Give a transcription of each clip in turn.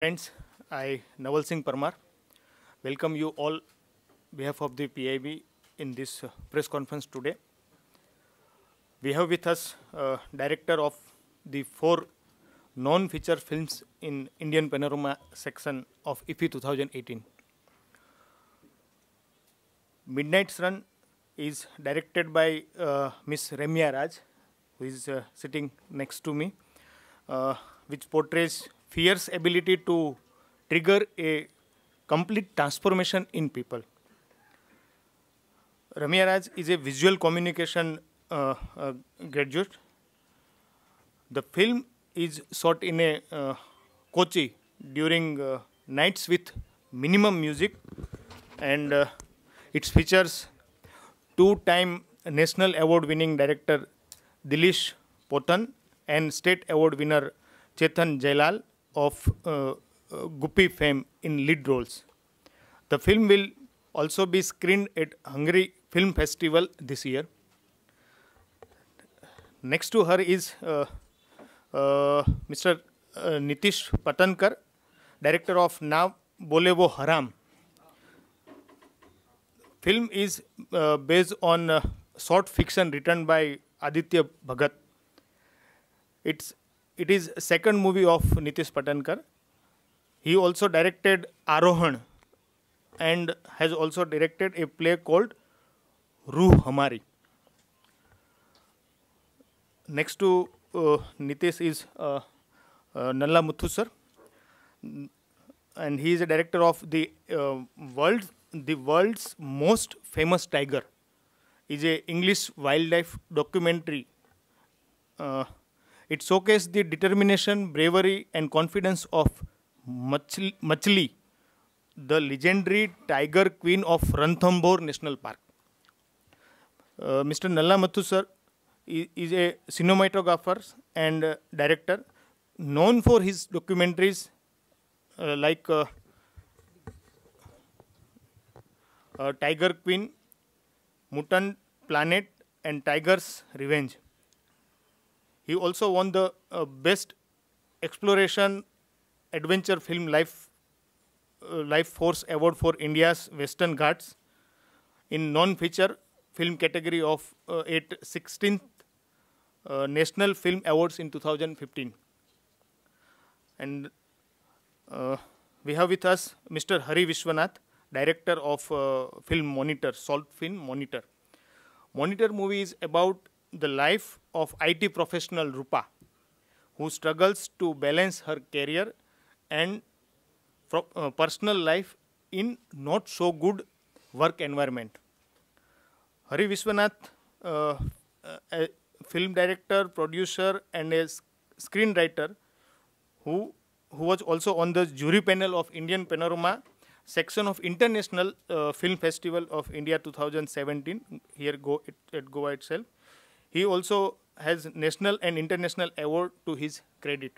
Friends, I, Naval Singh Parmar, welcome you all on behalf of the PIB in this press conference today. We have with us director of the 4 non-feature films in Indian Panorama section of IFI 2018. Midnight's Run is directed by Miss Ramya Raj, who is sitting next to me, which portrays fierce ability to trigger a complete transformation in people. Ramya Raj is a visual communication graduate. The film is shot in a Kochi during nights with minimum music, and it features 2-time National Award winning director Dilish Potan and State Award winner Chetan Jailal of Guppy fame in lead roles. The film will also be screened at Hungary Film Festival this year. Next to her is Mr. Nitish Patnakar, director of Now Bole Wo Haram. Film is based on short fiction written by Aditya Bhagat. It is second movie of Nitish Patnakar. He also directed Arohan and has also directed a play called Ruh Hamari. Next to Nitish is Nalla Muthuy sir, and he is a director of the world's most famous tiger. Is a English wildlife documentary. It showcases the determination, bravery, and confidence of Machli, the legendary tiger queen of Ranthambore National Park. Mr. Nalla Muthuy sir is a cinematographer and director known for his documentaries like Tiger Queen, Mutant Planet, and Tiger's Revenge. He also won the Best Exploration Adventure Film Life Force Award for India's Western Ghats in non-feature film category of 16th National Film Awards in 2015. And we have with us Mr. Hari Viswanath, director of Film Monitor, Salt Film Monitor. Monitor movie is about the life of IT professional Rupa, who struggles to balance her career and personal life in not so good work environment. Hari Viswanath, a film director, producer, and a screenwriter, who was also on the jury panel of Indian Panorama section of International Film Festival of India 2017 here at Goa itself. He also has national and international award to his credit.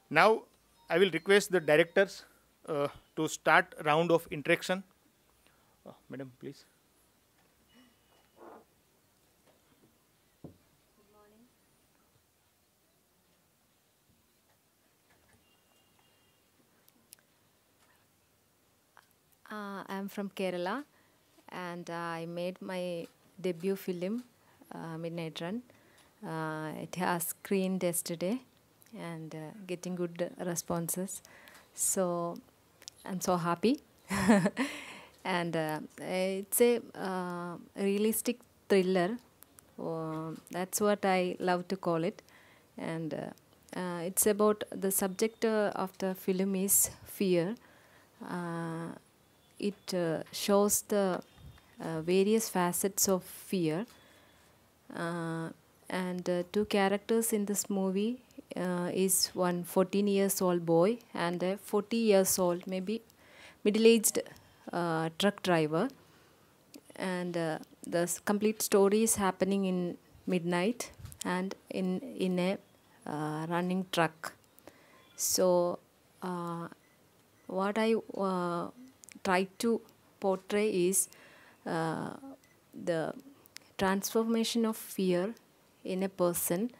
Now I will request the directors to start round of interaction. Madam, please. I'm from Kerala, and I made my debut film, Midnight Run. It has screened yesterday and getting good responses. So I'm so happy. And it's a realistic thriller. That's what I love to call it. And it's about the subject of the film is fear. It shows the various facets of fear, and 2 characters in this movie is one 14 years old boy and a 40 years old, maybe middle-aged truck driver, and the complete story is happening in midnight and in a running truck. So what I try to portray is the transformation of fear in a person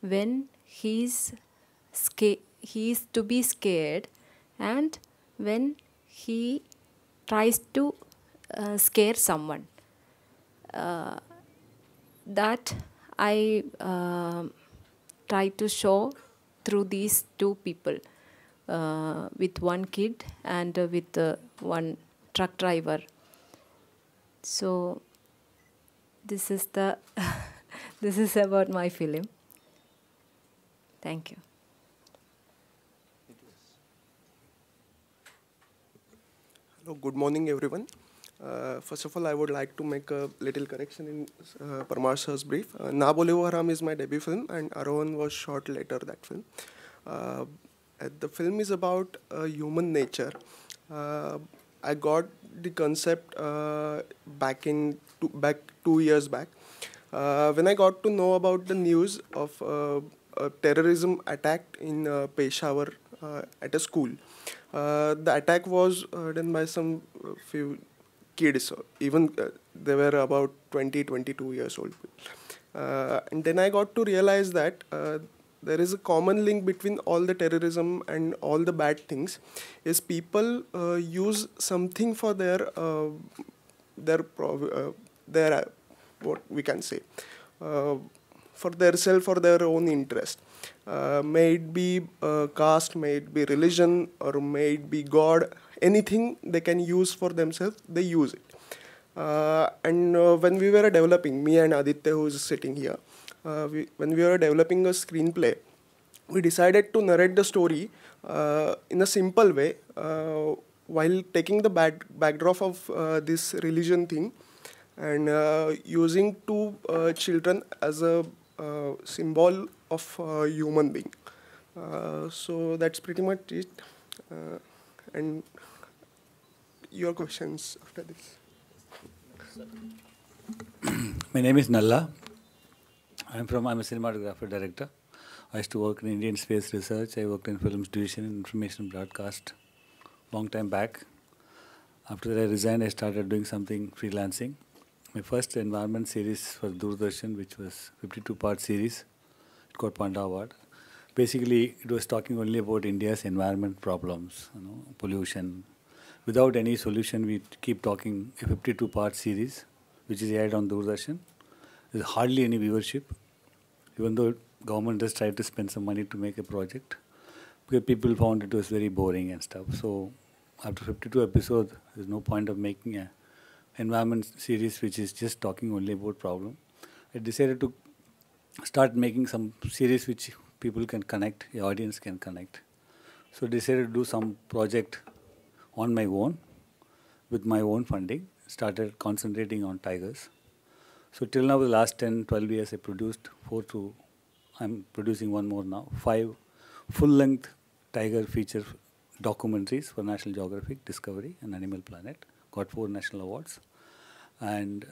when he he is to be scared, and when he tries to scare someone. That I try to show through these two people, with one kid and with one truck driver. So this is the this is about my film. Thank you. Hello, good morning, everyone. First of all, I would like to make a little correction in Parmar sir's brief. Bole Wo Haram is my debut film, and Arohan was shot later that film. The film is about human nature. I got the concept back 2 years back when I got to know about the news of a terrorism attack in Peshawar at a school. The attack was done by some few kids, even they were about 20, 22 years old. And then I got to realize that there is a common link between all the terrorism and all the bad things, is people use something for their what we can say, for their self, for their own interest. May it be caste, may it be religion, or may it be God, anything they can use for themselves, they use it. And when we were developing, me and Aditya, who is sitting here, when we were developing a screenplay, we decided to narrate the story in a simple way, while taking the backdrop of this religion thing, and using two children as a symbol of a human being. So that's pretty much it. And your questions after this. My name is Nalla. I'm a cinematographer director. I used to work in Indian Space Research. I worked in Films Division and Information Broadcast long time back. After that I resigned, I started doing something freelancing. My first environment series for Doordarshan, which was 52-part series, it got Panda Award. Basically, it was talking only about India's environment problems, pollution. Without any solution, we keep talking a 52-part series, which is aired on Doordarshan. There's hardly any viewership, even though government just tried to spend some money to make a project, because people found it was very boring and stuff. So after 52 episodes, there's no point of making a environment series which is just talking only about problem. I decided to start making some series which people can connect, the audience can connect. So I decided to do some project on my own, with my own funding, started concentrating on tigers. So till now, the last 10, 12 years, I produced I'm producing one more now, 5 full-length tiger feature documentaries for National Geographic, Discovery, and Animal Planet. Got 4 national awards. And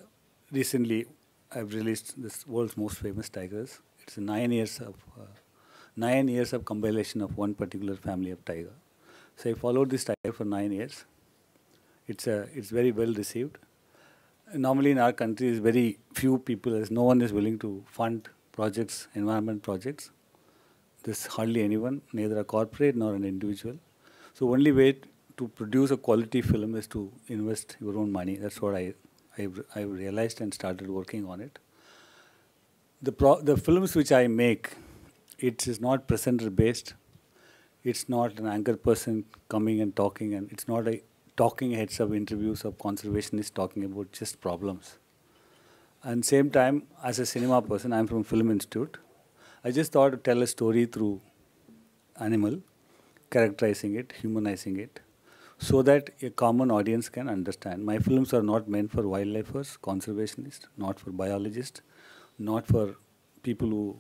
recently, I've released this world's most famous tigers. It's 9 years of compilation of one particular family of tiger. So I followed this tiger for 9 years. It's very well received. Normally in our country, is very few people, as no one is willing to fund projects, environment projects. There's hardly anyone, neither a corporate nor an individual. So only way to produce a quality film is to invest your own money. That's what I realized and started working on it. The films which I make, it is not presenter based. It's not an anchor person coming and talking, and it's not a talking heads of interviews of conservationists talking about just problems. And same time, as a cinema person, I'm from Film Institute. I just thought to tell a story through animal, characterizing it, humanizing it, so that a common audience can understand. My films are not meant for wildlifers, conservationists, not for biologists, not for people who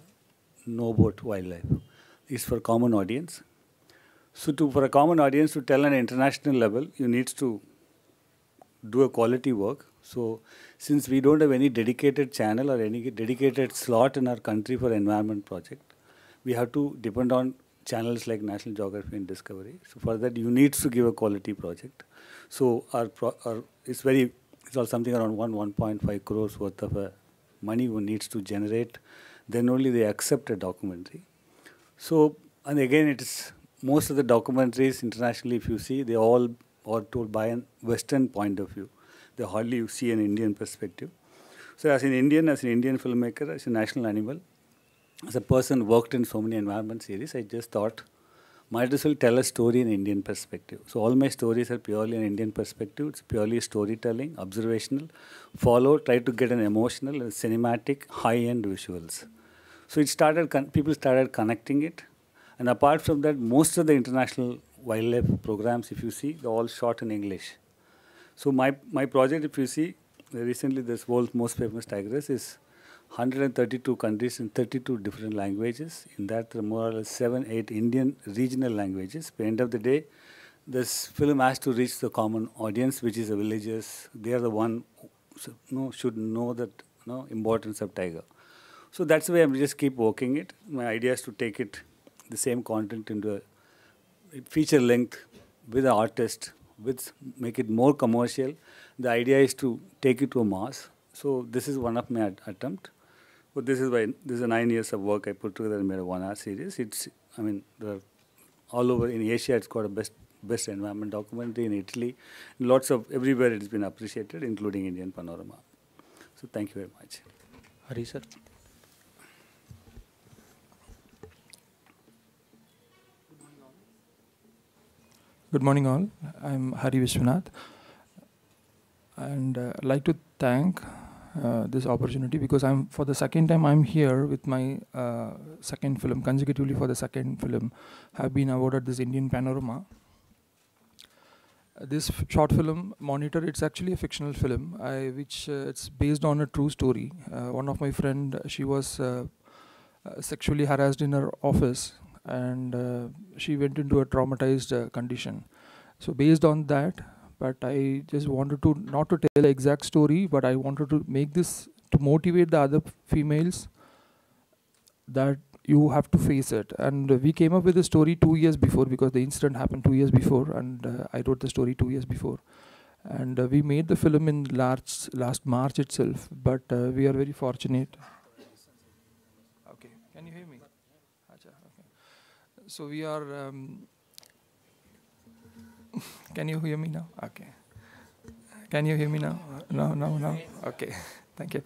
know about wildlife. It's for common audience. So for a common audience to tell an international level, you need to do a quality work. So since we don't have any dedicated channel or any dedicated slot in our country for environment project, we have to depend on channels like National Geography and Discovery. So for that, you need to give a quality project. So it's all something around 1.5 crores worth of money one needs to generate. Then only they accept a documentary. So, and again, most of the documentaries internationally, if you see, they all are told by a Western point of view. They hardly you see an Indian perspective. So as an Indian filmmaker, as a national animal, as a person worked in so many environment series, I just thought, might as well tell a story in Indian perspective. So all my stories are purely an Indian perspective. It's purely storytelling, observational, try to get an emotional and cinematic, high-end visuals. So it started, people started connecting it. And apart from that, most of the international wildlife programs, if you see, they're all shot in English. So my project, if you see, recently this world's most famous tigress is 132 countries in 32 different languages. In that, there are more or less 7, 8 Indian regional languages. By the end of the day, this film has to reach the common audience, which is the villagers. They are the one who should know that importance of tiger. So that's the way I just keep working it. My idea is to take it, the same content, into a feature length with an artist, make it more commercial. The idea is to take it to a mass. So this is one of my attempt. But this is 9 years of work I put together and made a 1-hour series. All over in Asia, it's got a best environment documentary in Italy. Everywhere it's been appreciated, including Indian Panorama. So thank you very much. Hari sir. Good morning all. I'm Hari Viswanath. And I'd like to thank this opportunity because for the second time I'm here with my second film, consecutively for the second film, have been awarded this Indian Panorama. This short film, Monitor, it's actually a fictional film, which it's based on a true story. One of my friend, she was sexually harassed in her office, and she went into a traumatized condition. So based on that, but I just wanted to, not to tell the exact story, but I wanted to make this to motivate the other females that you have to face it. And we came up with the story 2 years before because the incident happened 2 years before, and I wrote the story 2 years before. And we made the film in last March itself, but we are very fortunate. Okay, can you hear me? Okay. So we are... Can you hear me now? Okay. Can you hear me now? No. Okay. Thank you.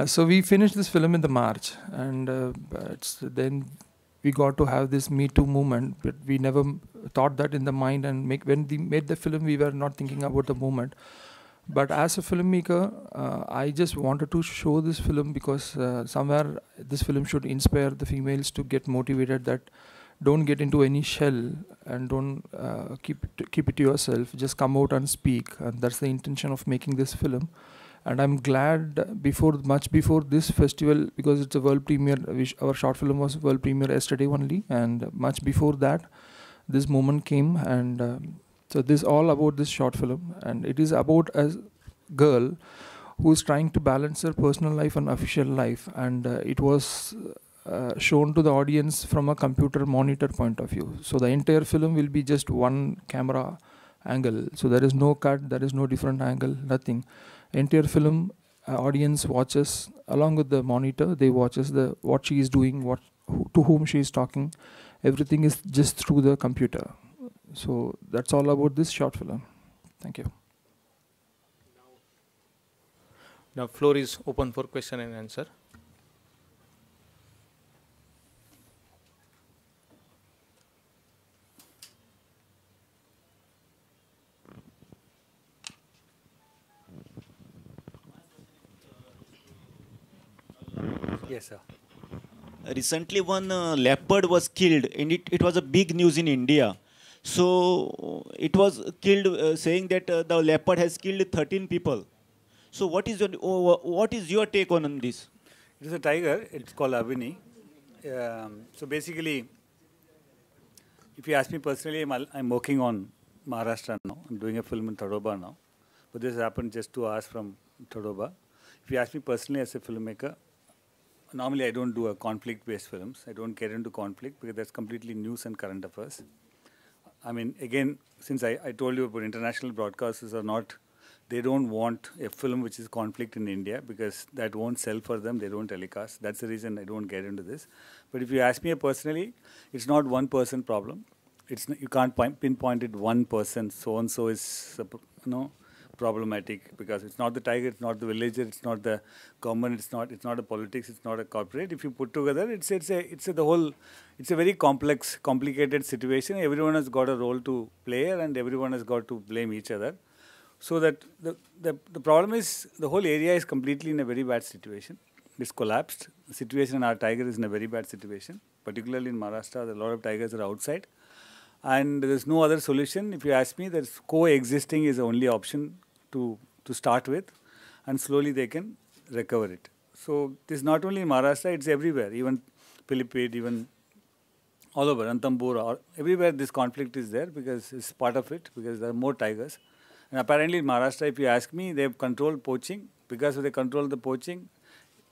So we finished this film in the March, and then we got to have this Me Too movement, but we never thought that in the mind. And when we made the film, we were not thinking about the movement. But as a filmmaker, I just wanted to show this film because somewhere this film should inspire the females to get motivated that don't get into any shell and don't keep it to yourself. Just come out and speak. And that's the intention of making this film. And I'm glad much before this festival, because it's a world premiere, our short film was world premiere yesterday only. And much before that, this moment came. And so this is all about this short film. And it is about a girl who's trying to balance her personal life and official life. And it was shown to the audience from a computer monitor point of view. So the entire film will be just one camera angle. So there is no cut, there is no different angle, nothing. Entire film, audience watches along with the monitor. They watches what she is doing, to whom she is talking. Everything is just through the computer. So that's all about this short film. Thank you. Now floor is open for question and answer. Yes, sir. Recently, one leopard was killed, and it was a big news in India. So it was killed, saying that the leopard has killed 13 people. So what is your take on this? It is a tiger. It's called Avini. So basically, if you ask me personally, I'm working on Maharashtra now. I'm doing a film in Tadoba now. But this happened just 2 hours from Tadoba. If you ask me personally as a filmmaker, normally I don't do a conflict-based films. I don't get into conflict because that's completely news and current affairs. I mean, again, since I told you about international broadcasters are not, they don't want a film which is conflict in India because that won't sell for them. They don't telecast. That's the reason I don't get into this. But if you ask me personally, it's not one person problem. you can't pinpoint it one person. So and so is problematic because it's not the tiger, it's not the villager, it's not the government, it's not the politics, it's not a corporate. If you put together, it's a very complex, complicated situation. Everyone has got a role to play and everyone has got to blame each other. So that the problem is the whole area is completely in a very bad situation. It's collapsed. The situation in our tiger is in a very bad situation. Particularly in Maharashtra, a lot of tigers are outside. And there's no other solution. If you ask me, there's coexisting is the only option to start with. And slowly they can recover it. So this is not only in Maharashtra, it's everywhere. Even Pilipit, even all over, Ranthambore, everywhere this conflict is there because it's part of it, because there are more tigers. And apparently in Maharashtra, if you ask me, they've controlled poaching. Because they control the poaching,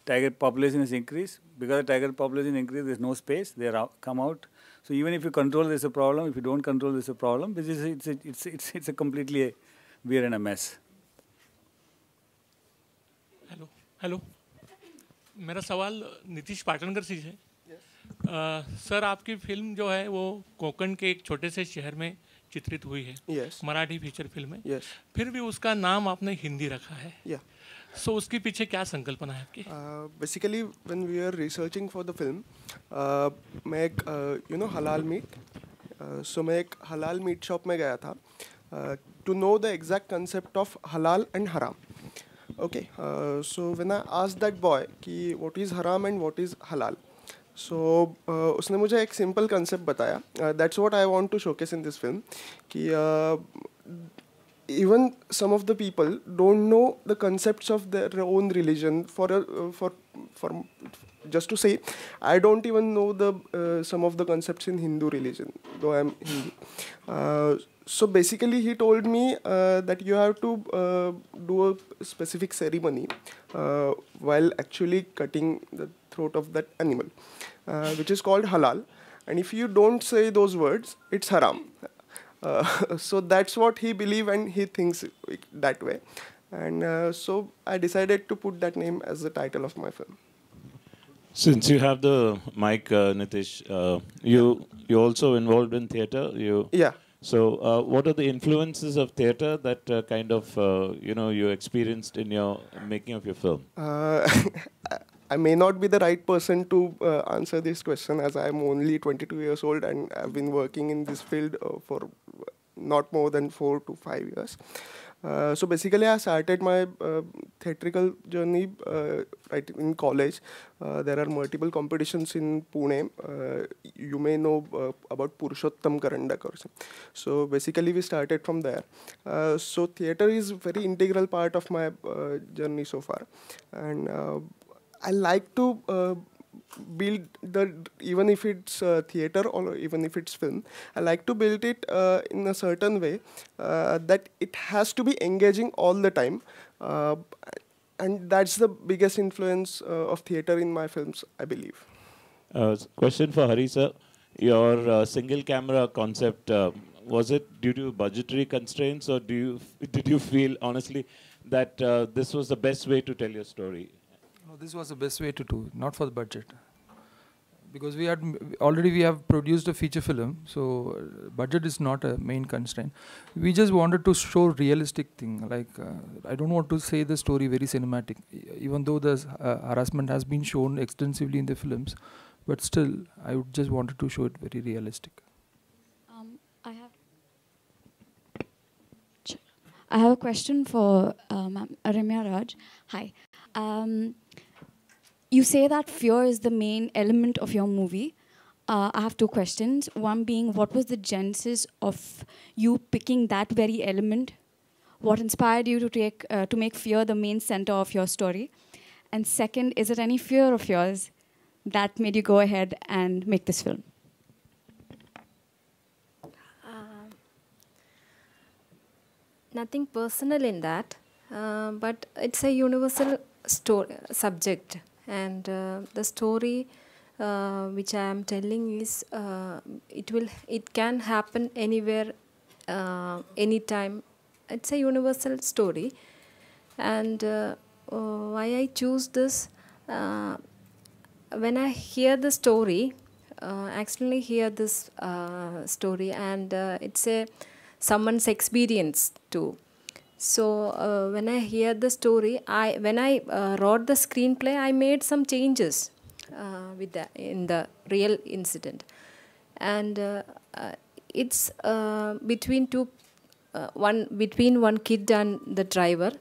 tiger population is increased. Because the tiger population increased, there's no space. They come out. So even if you control, there's a problem. If you don't control, there's a problem. It's a completely we're in a mess. Hello मेरा सवाल नीतीश पाटनकर जी है. Sir आपकी film जो है वो कोंकण के एक छोटे से शहर में चित्रित हुई है. मराठी फीचर फिल्म है. फिर भी उसका नाम आपने हिंदी रखा है. सो उसके पीछे क्या संकल्पना है आपकी? Basically when we are researching for the film, मैं एक हलाल मीट, सो मैं एक हलाल मीट शॉप में गया था to know the exact concept of हलाल एंड हराम. Okay, so when I asked that boy कि what is haram and what is halal, so उसने मुझे एक simple concept बताया. That's what I want to showcase in this film. कि even some of the people don't know the concepts of their own religion. For just to say, I don't even know some of the concepts in Hindu religion, though I'm Hindu. So basically he told me that you have to do a specific ceremony while actually cutting the throat of that animal, which is called halal. And if you don't say those words, it's haram. So that's what he believes and he thinks that way. And so I decided to put that name as the title of my film. Since you have the mic, Nitish, you also involved in theatre. Yeah. So, what are the influences of theatre that kind of you experienced in your making of your film? I may not be the right person to answer this question, as I am only 22 years old and I've been working in this field for not more than 4 to 5 years. So basically, I started my theatrical journey right in college. There are multiple competitions in Pune. You may know about Purushottam Karandakar. So basically, we started from there. So theatre is a very integral part of my journey so far, and I like to build even if it's theatre or even if it's film, I like to build it in a certain way that it has to be engaging all the time, and that's the biggest influence of theatre in my films, I believe. Question for Hari sir, your single camera concept, was it due to budgetary constraints, or did you feel honestly that this was the best way to tell your story? No, this was the best way to do, not for the budget. Because we have produced a feature film, so budget is not a main constraint. We just wanted to show realistic thing. Like I don't want to say the story very cinematic, even though the harassment has been shown extensively in the films, but still I would just wanted to show it very realistic. I have a question for Ramya Raj. Hi. You say that fear is the main element of your movie. I have two questions. One being, what was the genesis of you picking that very element? What inspired you to make fear the main center of your story? And second, is it any fear of yours that made you go ahead and make this film? Nothing personal in that, but it's a universal subject. And the story which I am telling is it can happen anywhere, anytime. It's a universal story. And why I choose this, when I hear the story, accidentally hear this story, and it's someone's experience too. So when I hear the story, when I wrote the screenplay, I made some changes in the real incident, and it's between one kid and the driver,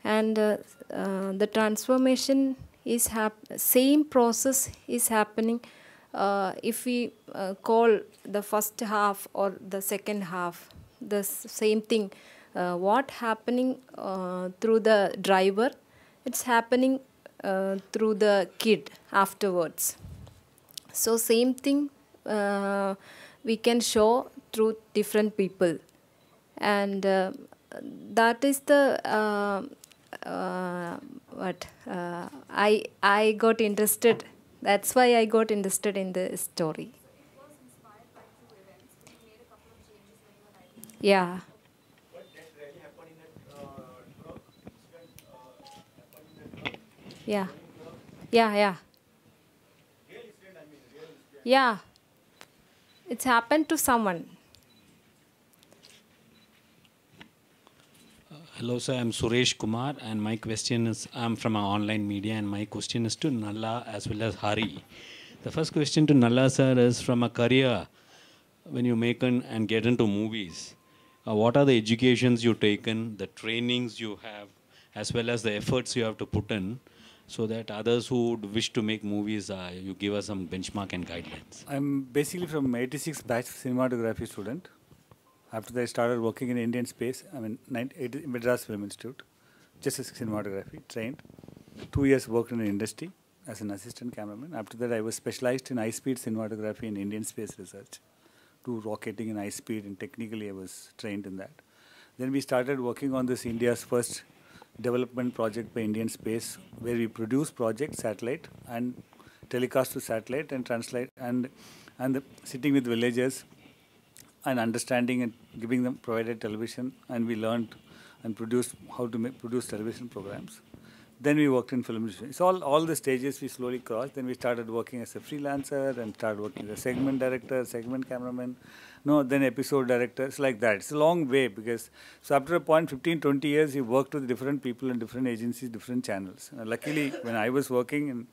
and the transformation is same process is happening if we call the first half or the second half the same thing. What happening through the driver, it's happening through the kid afterwards. So same thing we can show through different people, and that is the I got interested. That's why I got interested in the story. Yeah. Yeah. Yeah. Yeah. It's happened to someone. Hello, sir. I'm Suresh Kumar, and my question is, I'm from an online media, and my question is to Nalla as well as Hari. The first question to Nalla, sir, is from a career, when you make and get into movies, what are the educations you've taken, the trainings you have, as well as the efforts you have to put in, so that others who would wish to make movies, you give us some benchmark and guidelines? I'm basically from 86 batch cinematography student. After that, I started working in Indian space. I mean, Madras Film Institute, just as cinematography, trained. 2 years worked in the industry as an assistant cameraman. After that, I was specialized in high-speed cinematography in Indian space research, do rocketing in high speed, and technically I was trained in that. Then we started working on this India's first development project by Indian Space, where we produce project satellite and telecast to satellite and translate and sitting with villagers and understanding and giving them provided television, and we learned and produced how to produce television programs. Then we worked in film division. It's all the stages we slowly crossed. Then we started working as a freelancer and started working as a segment director, segment cameraman, then episode director. It's like that. It's a long way because, so after a point, 15, 20 years, you worked with different people in different agencies, different channels. And luckily, when I was working in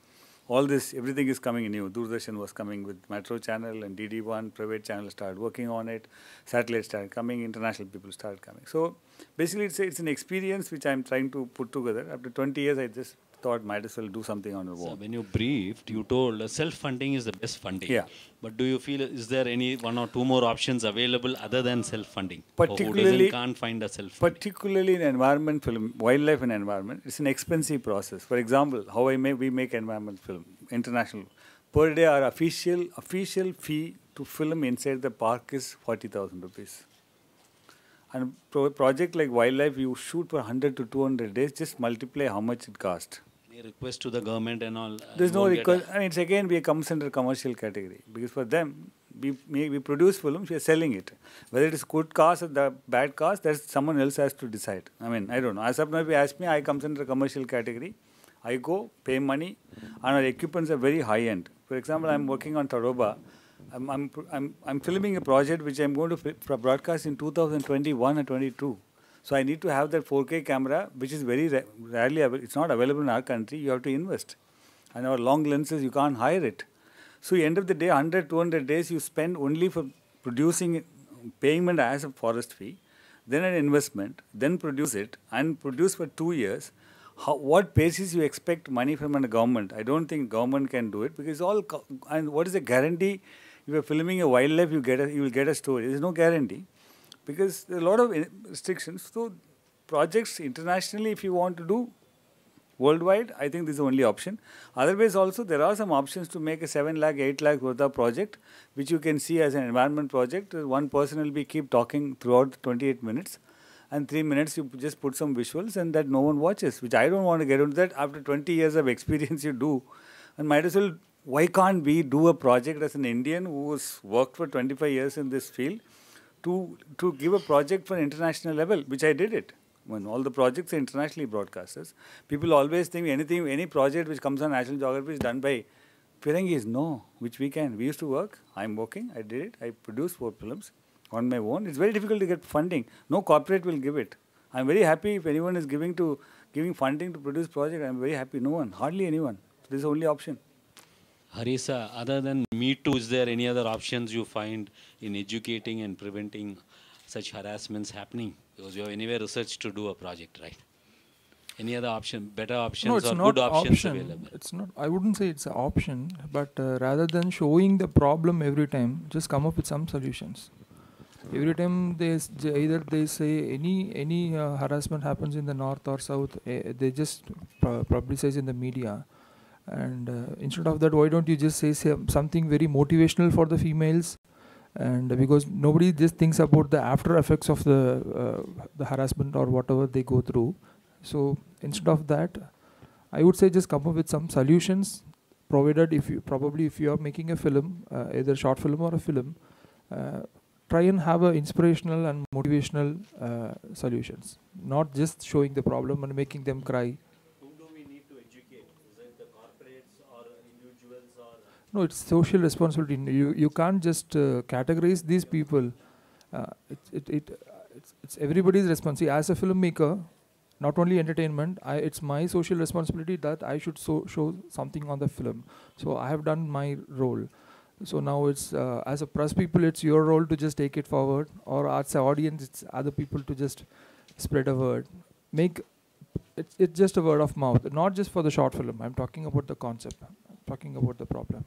all this, everything is coming new. Doordarshan was coming with Metro channel and DD1, private channel started working on it. Satellite started coming, international people started coming. So basically it's an experience which I'm trying to put together. After 20 years, I just thought might as well do something on the wall. So when you briefed, you told self-funding is the best funding. Yeah. But do you feel, is there any one or two more options available other than self-funding? Particularly, who can't find a self-funding? Particularly in environment film, wildlife and environment, it's an expensive process. For example, how we make environment film, international. Per day, our official fee to film inside the park is 40,000 rupees. And project like wildlife, you shoot for 100 to 200 days, just multiply how much it costs. A request to the government and all. There's no request. I mean, it's again, we comes under commercial category. Because for them, we produce films, we are selling it. Whether it is good cost or the bad cost, that's someone else has to decide. I mean, I don't know. As of now, if you ask me, I comes under commercial category. I go, pay money, and our equipments are very high end. For example, I'm working on Tadoba. I'm filming a project which I'm going to broadcast in 2021 and 22. So I need to have that 4K camera, which is very rarely available. It's not available in our country. You have to invest. And our long lenses, you can't hire it. So end of the day, 100, 200 days, you spend only for producing, payment as a forest fee, then an investment, then produce it, and produce for 2 years. What basis you expect money from the government? I don't think government can do it because and what is the guarantee? If you're filming a wildlife, you will get a story. There's no guarantee because there are a lot of restrictions. So projects internationally, if you want to do worldwide, I think this is the only option. Otherwise also, there are some options to make a 7 lakh, 8 lakh worth of project, which you can see as an environment project. One person will keep talking throughout 28 minutes. And 3 minutes, you just put some visuals and that no one watches, which I don't want to get into that. After 20 years of experience, you do. And might as well, why can't we do a project as an Indian who has worked for 25 years in this field to give a project for international level, which I did it. When all the projects are internationally broadcasters, people always think any project which comes on National Geography is done by Firangi is no, which we can. We used to work. I'm working. I did it. I produced 4 films on my own. It's very difficult to get funding. No corporate will give it. I'm very happy if anyone is giving funding to produce project. I'm very happy. No one, hardly anyone. This is the only option. Harisa, other than Me Too, is there any other options you find in educating and preventing such harassments happening? Because you have anyway research to do a project, right? Any other option, better options or good options available? It's not. I wouldn't say it's an option, but rather than showing the problem every time, just come up with some solutions. Every time either they say any harassment happens in the north or south, they just publicize in the media. And instead of that, why don't you just say something very motivational for the females? And because nobody just thinks about the after effects of the harassment or whatever they go through. So instead of that, I would say just come up with some solutions. Provided if you are making a film, either short film or a film, try and have a inspirational and motivational solutions. Not just showing the problem and making them cry. No, it's social responsibility. You can't just categorize these people. It's everybody's responsibility. As a filmmaker, not only entertainment, it's my social responsibility that I should show something on the film. So I have done my role. So now it's, as a press people, it's your role to just take it forward. Or as an audience, it's other people to just spread a word. It's just a word of mouth, not just for the short film. I'm talking about the concept. I'm talking about the problem.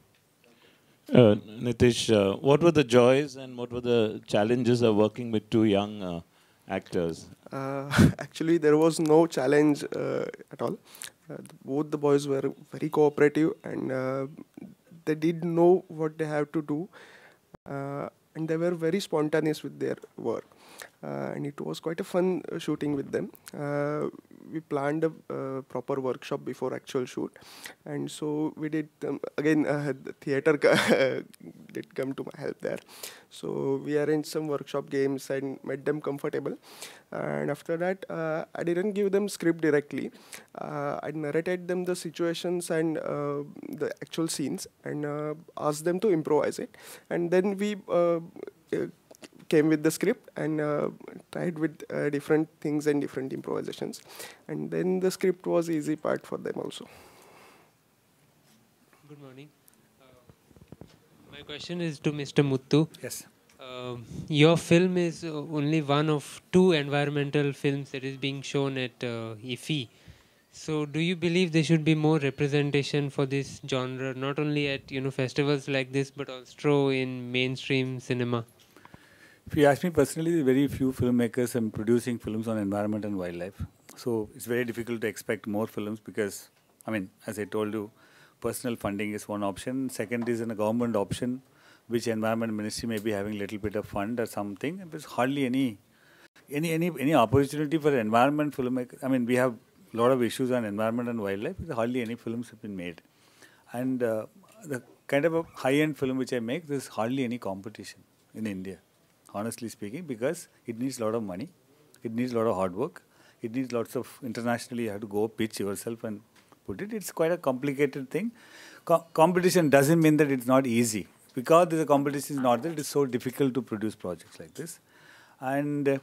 Nitish, what were the joys and what were the challenges of working with 2 young actors? Actually, there was no challenge at all. Both the boys were very cooperative and they did know what they have to do. And they were very spontaneous with their work. And it was quite a fun shooting with them. We planned a proper workshop before actual shoot, and so we did again the theatre did come to my help there. So we arranged some workshop games and made them comfortable, and after that I didn't give them script directly. I narrated them the situations and the actual scenes and asked them to improvise it, and then we came with the script and tried with different things and different improvisations, and then the script was easy part for them also. Good morning. My question is to Mr. Muthu. Yes. Your film is only one of 2 environmental films that is being shown at IFFI. So do you believe there should be more representation for this genre, not only at festivals like this, but also in mainstream cinema? If you ask me personally, very few filmmakers are producing films on environment and wildlife. So it's very difficult to expect more films because, I mean, as I told you, personal funding is one option. Second is in a government option, which environment ministry may be having a little bit of fund or something. There's hardly any opportunity for environment filmmakers. I mean, we have a lot of issues on environment and wildlife. Hardly any films have been made. And the kind of a high-end film which I make, there's hardly any competition in India, honestly speaking, because it needs a lot of money, it needs a lot of hard work, it needs lots of, internationally you have to go pitch yourself and put it. It's quite a complicated thing. Competition doesn't mean that it's not easy. Because the competition is not there, it is so difficult to produce projects like this. And the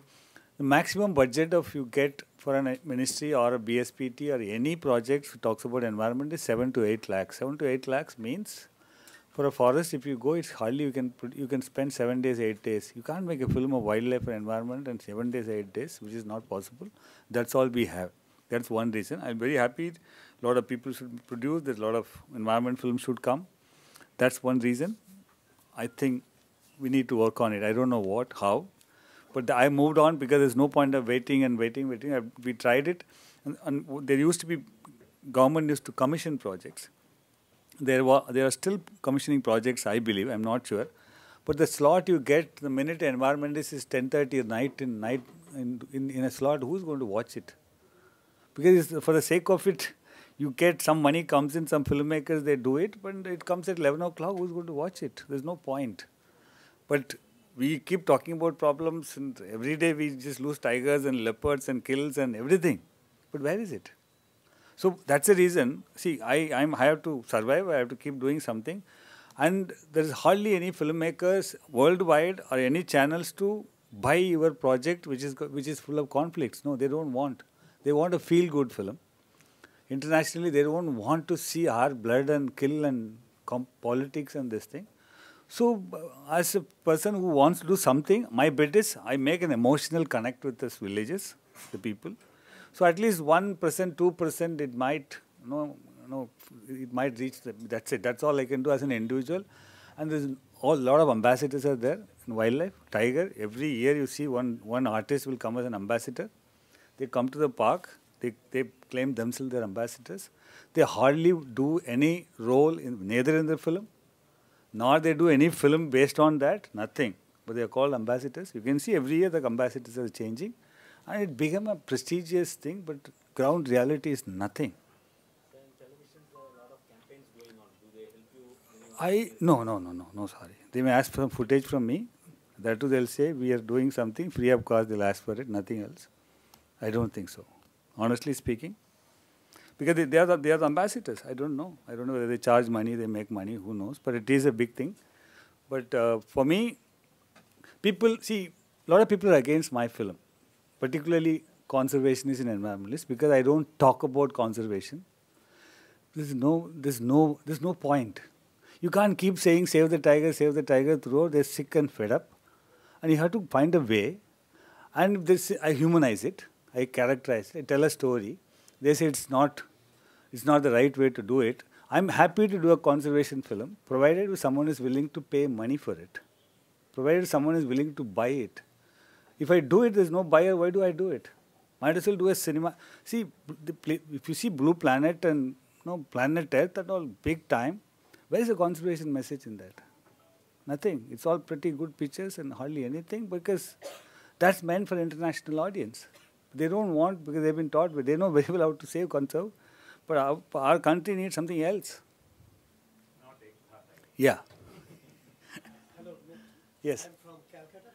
maximum budget of you get for a ministry or a BSPT or any project that talks about environment is 7 to 8 lakhs. 7 to 8 lakhs means for a forest, if you go, it's hardly you can spend 7 days, 8 days. You can't make a film of wildlife and environment in 7 days, 8 days, which is not possible. That's all we have. That's one reason. I'm very happy. A lot of people should produce. There's a lot of environment films should come. That's one reason. I think we need to work on it. I don't know what, how, but I moved on because there's no point of waiting and waiting. We tried it, and there used to be, government used to commission projects. There are still commissioning projects, I believe. I'm not sure, but the slot you get the minute environmentalist is 10:30 at night in a slot. Who's going to watch it? Because for the sake of it, you get some money comes in, some filmmakers, they do it, but it comes at 11 o'clock, who's going to watch it? There's no point. But we keep talking about problems, and every day we just lose tigers and leopards and kills and everything. But where is it? So that's the reason. See, I have to survive. I have to keep doing something. And there is hardly any filmmakers worldwide or any channels to buy your project which is full of conflicts. No, they don't want. They want a feel-good film. Internationally, they don't want to see our blood and kill and politics and this thing. So, as a person who wants to do something, my bet is I make an emotional connect with these villages, the people. So, at least 1%, 2%, it might, it might reach. That's it. That's all I can do as an individual. And there's a lot of ambassadors are there in wildlife. Tiger, every year you see one artist will come as an ambassador. They come to the park. They claim themselves their ambassadors. They hardly do any role neither in the film, nor they do any film based on that. Nothing. But they are called ambassadors. You can see every year the ambassadors are changing, and it became a prestigious thing. But ground reality is nothing. So in television, there are a lot of campaigns going on. Do they help you? No. Sorry. They may ask for some footage from me. That too, they'll say we are doing something free of cost. They'll ask for it. Nothing else. I don't think so. Honestly speaking, because they are the ambassadors. I don't know whether they charge money, they make money, who knows. But it is a big thing. But for me, a lot of people are against my film, particularly conservationists and environmentalists, because I don't talk about conservation. There's no point. You can't keep saying save the tiger throughout. They're sick and fed up, and you have to find a way. And I humanize it. I characterize it, I tell a story. They say it's not the right way to do it. I'm happy to do a conservation film, provided someone is willing to pay money for it. Provided someone is willing to buy it. If I do it, there's no buyer, why do I do it? Might as well do a cinema. See, if you see Blue Planet and Planet Earth and all big time, where is the conservation message in that? Nothing. It's all pretty good pictures and hardly anything, because that's meant for international audience. They don't want, because they've been taught, but they know very well how to save, conserve. But our country needs something else. Yeah. Hello. Yes. I'm from Calcutta,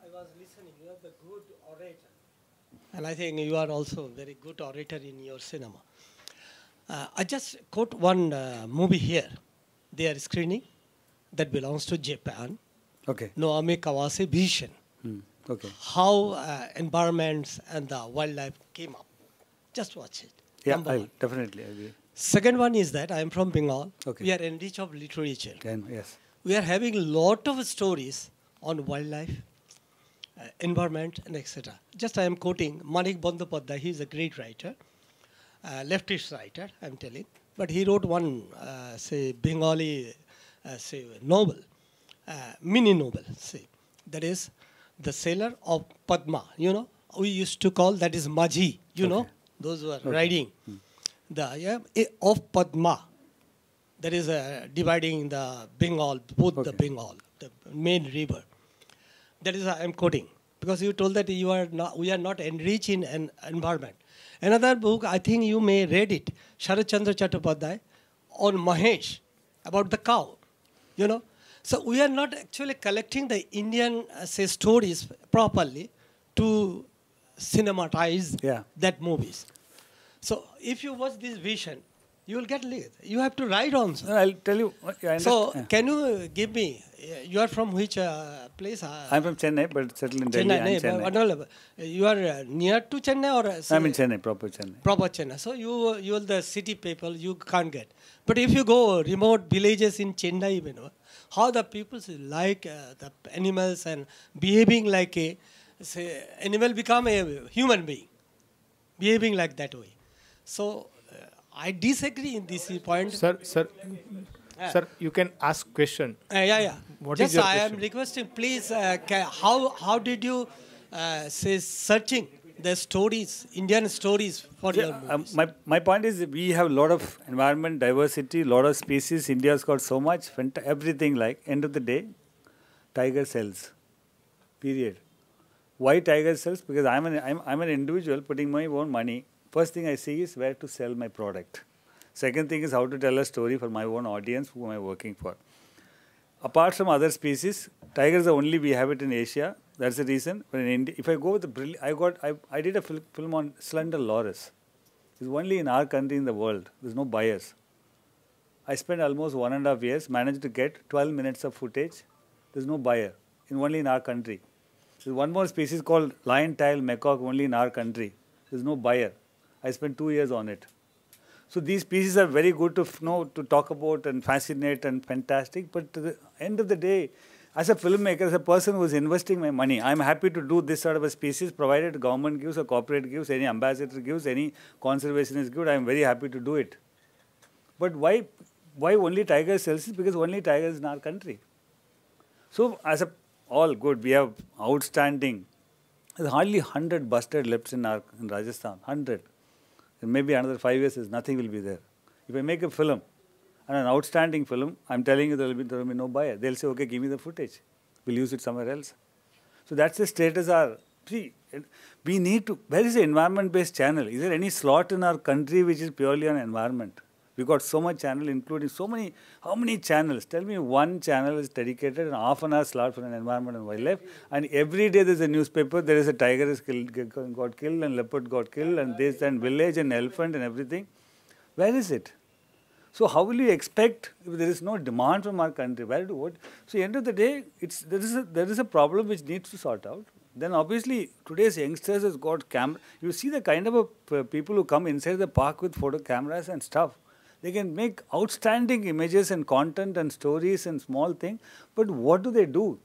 I was listening. You are the good orator. And I think you are also a very good orator in your cinema. I just quote one movie here. They are screening that belongs to Japan. Okay. Noame Kawase Vision. Okay. How environments and the wildlife came up. Just watch it. Yeah, I definitely agree. Second one is that I am from Bengal. Okay. We are enriched of literature. Yes. We are having a lot of stories on wildlife, environment, and etc. Just I am quoting Manik Bandyopadhyay. He is a great writer, leftist writer, I am telling. But he wrote one, Bengali, novel. Mini novel, say, that is the sailor of Padma. We used to call that is Majhi. Those who are riding of Padma. That is dividing the Bengal, the Bengal, the main river. That is I am quoting, because you told that we are not enriched in an environment. Another book, I think you may read it, Sharat Chandra Chattopadhyay, on Mahesh, about the cow. So we are not actually collecting the Indian stories properly to cinematize that movies. So if you watch this vision, you will get lit. You have to write on. I'll tell you. Can you give me? You are from which place? I'm from Chennai, but settled in Delhi. Chennai. You are near to Chennai, or I'm in Chennai, proper Chennai. Proper Chennai. So you are the city people. You can't get. But if you go remote villages in Chennai, how the people like the animals and behaving like animal become a human being, behaving like that way. So I disagree in this point. Sir, you can ask question. What is your question? I am requesting, please. How did you searching the stories, Indian stories for your movies? My point is, we have a lot of environment, diversity, a lot of species. India's got so much, everything. Like end of the day, tiger sells. Period. Why tiger sells? Because I'm an individual putting my own money. First thing I see is where to sell my product. Second thing is how to tell a story for my own audience, who am I working for. Apart from other species, tigers are only we have it in Asia. That's the reason. But in India, if I go with the I did a film on Slender Loris. It's only in our country in the world. There's no bias. I spent almost 1.5 years, managed to get 12 minutes of footage. There's no buyer, only in our country. There's one more species called lion-tailed macaque, only in our country. There's no buyer. I spent 2 years on it. So these pieces are very good to know, to talk about and fascinate and fantastic. But at the end of the day, as a filmmaker, as a person who is investing my money, I'm happy to do this sort of a species, provided government gives or corporate gives, any ambassador gives, any conservationist gives, I'm very happy to do it. But why only tiger sells it? Because only tigers in our country. So as all good, we have outstanding. There's hardly 100 busted left in Rajasthan, 100. And maybe another 5 years, nothing will be there. If I make a film, and an outstanding film, I'm telling you there will be no buyer. They'll say, okay, give me the footage. We'll use it somewhere else. So that's the status. See, we need to, where is the environment-based channel? Is there any slot in our country which is purely on environment? We got so much channel, including so many, how many channels? Tell me one channel is dedicated and half an hour slot for an environment and wildlife. And every day there's a newspaper, there is a tiger got killed and leopard got killed and this and village and elephant and everything. Where is it? So how will you expect if there is no demand from our country? Where do what? So end of the day, there is a problem which needs to sort out. Then obviously today's youngsters has got camera. You see the kind of people who come inside the park with photo cameras and stuff. They can make outstanding images and content and stories and small things. But what do?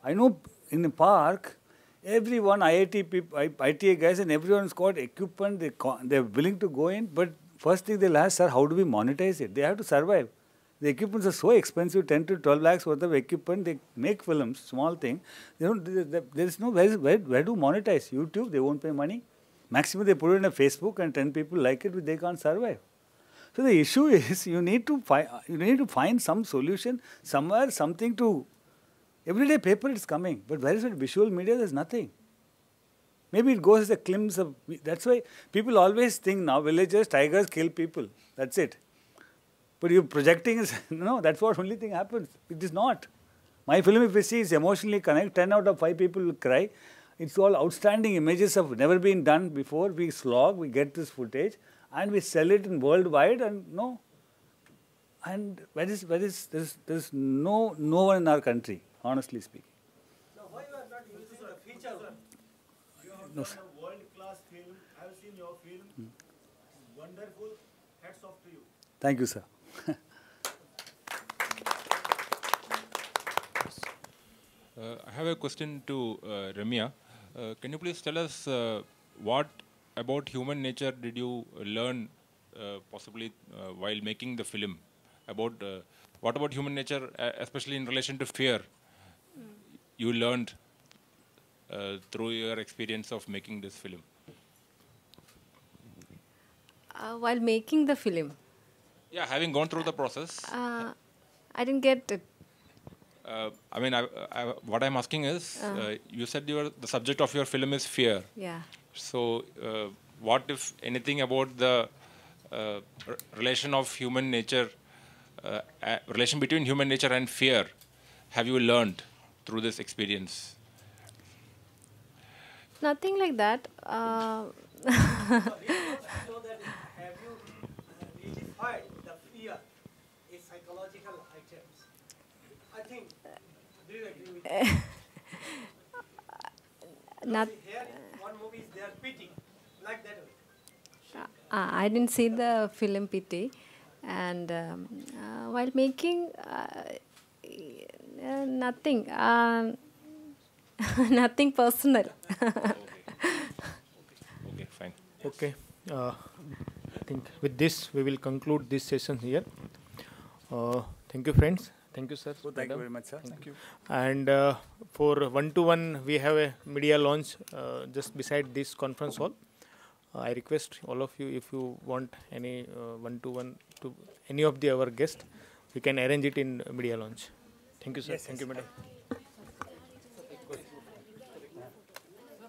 I know in the park, everyone, ITA guys and everyone's got equipment. They're willing to go in. But first thing they'll ask, sir, how do we monetize it? They have to survive. The equipments are so expensive, 10 to 12 lakhs worth of equipment. They make films, small thing. There's no, where do monetize? YouTube, they won't pay money. Maximum they put it in a Facebook and 10 people like it, but they can't survive. So the issue is you need to find some solution, somewhere, something to, everyday paper is coming, but where is it? Visual media, there's nothing. Maybe it goes as a glimpse of, that's why people always think now villagers, tigers kill people, that's it. But you're projecting is, no, that's what only thing happens. It is not. My film, if you see, is emotionally connected, 10 out of 5 people will cry. It's all outstanding images have never been done before. We slog, we get this footage, and we sell it in worldwide, and there's no one in our country, honestly speaking. Now, why you are not using the feature? You have done a world-class film. I have seen your film. Wonderful. Hats off to you. Thank you, sir. I have a question to Ramya. Can you please tell us what about human nature did you learn possibly while making the film? What about human nature, especially in relation to fear, you learned through your experience of making this film? While making the film? Yeah, having gone through the process. I didn't get it. What I'm asking is, you said the subject of your film is fear. Yeah. So, what if anything about the relation of human nature, relation between human nature and fear, have you learned through this experience? Nothing like that. Have you redefined the fear in psychological items? I think, do you agree with me? Here, one movie is there, pity, like that way. I didn't see the film Pity, and while making, nothing, nothing personal. Okay, fine. Okay, I think with this we will conclude this session here. Thank you, friends. Thank you, sir. Oh, thank you very much, sir. Thank you. And for 1-to-1, we have a media launch just beside this conference hall. I request all of you, if you want any 1-to-1 to any of our guests, we can arrange it in media launch. Thank you, sir. Yes, thank you, madam.